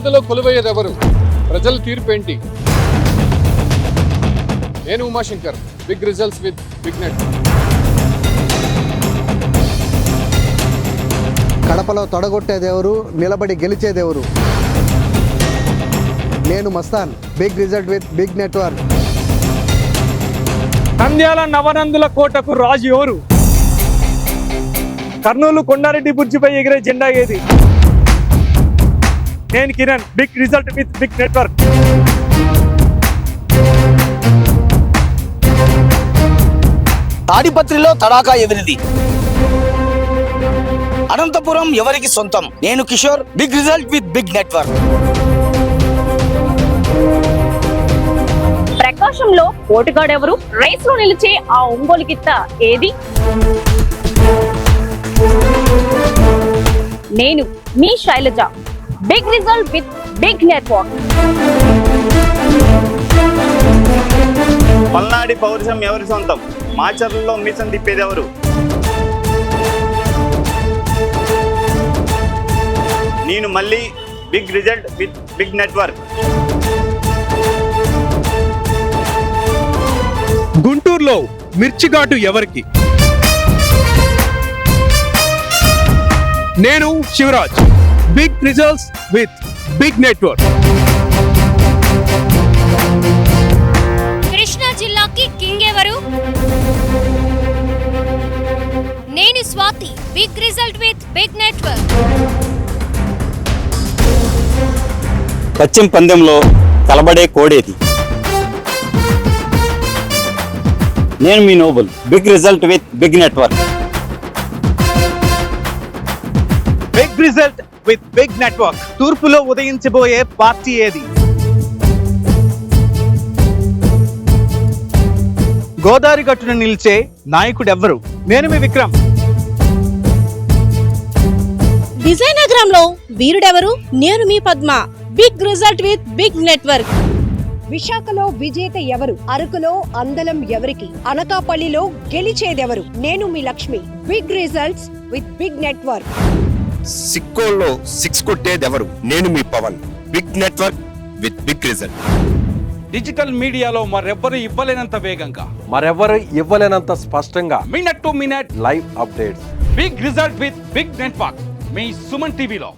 అత్యున్నతిలో కొలువయ్యేదెవరు? ప్రజల తీర్పేంటి? నేను Umashankar. Big results with big net. కడపలో తొడగొట్టేదెవరు, నిలబడి గెలిచేదెవరు? నేను Mastan. Big result with big network. Nandyal నవనందుల కోటకు రాజు ఎవరు? కర్నూలు కొండారెడ్డి బుర్జిపై ఎగిరే జెండా ఏది? నేను Kiran. Big result with big network. తాడిపత్రిలో తడాకా ఎదిరిది. అనంతపురం ఎవరికి సొంతం? నేను Kishore. Big result with big network. ప్రకాశంలో పోటుగాడెవరు? రేస్ లో నిలిచే ఆ ఒంగోలు గిత్త ఏది? నేను మీ Sailaja. Big result with big network. పల్నాడి పౌరుషం ఎవరి సొంతం? మాచర్లలో మీసం తిప్పేదెవరు? నేను మళ్ళీ big result with big network. గుంటూరులో మిర్చిఘాటు ఎవరికి? నేను Sivaraj. Big results with big network. Krishna జిల్లాకి కింగ్ ఎవరు? నేను Swathi. Big result with big network. పశ్చిమ పందెంలో కలబడే కోడేది? నేను మీ Noble. Big result with big network. Big result with big network. తూర్పులో ఉదయించబోయే పార్టీ ఏది? గోదావరి గట్టున నిలిచే నాయకుడు ఎవ్వరు? నేను మీ విక్రమ్. విజయనగరంలో వీరుడెవరు? నేను మీ Padma. Big result with big network. విశాఖలో విజేత ఎవరు? అరకులో అందలం ఎవరికి? అనకాపల్లిలో గెలిచేదెవరు? నేను మీ Lakshmi. Big results with big network. సిక్కోల్లో సిక్స్ కొట్టేదెవరు? నేను మీ Pavan. Big network with big result. Digital మీడియాలో మరెవ్వరు ఇవ్వలేనంత వేగంగా, మరెవ్వరు ఇవ్వలేనంత స్పష్టంగా minute to minute live updates. Big result with big network మీ సుమన్ టీవీలో.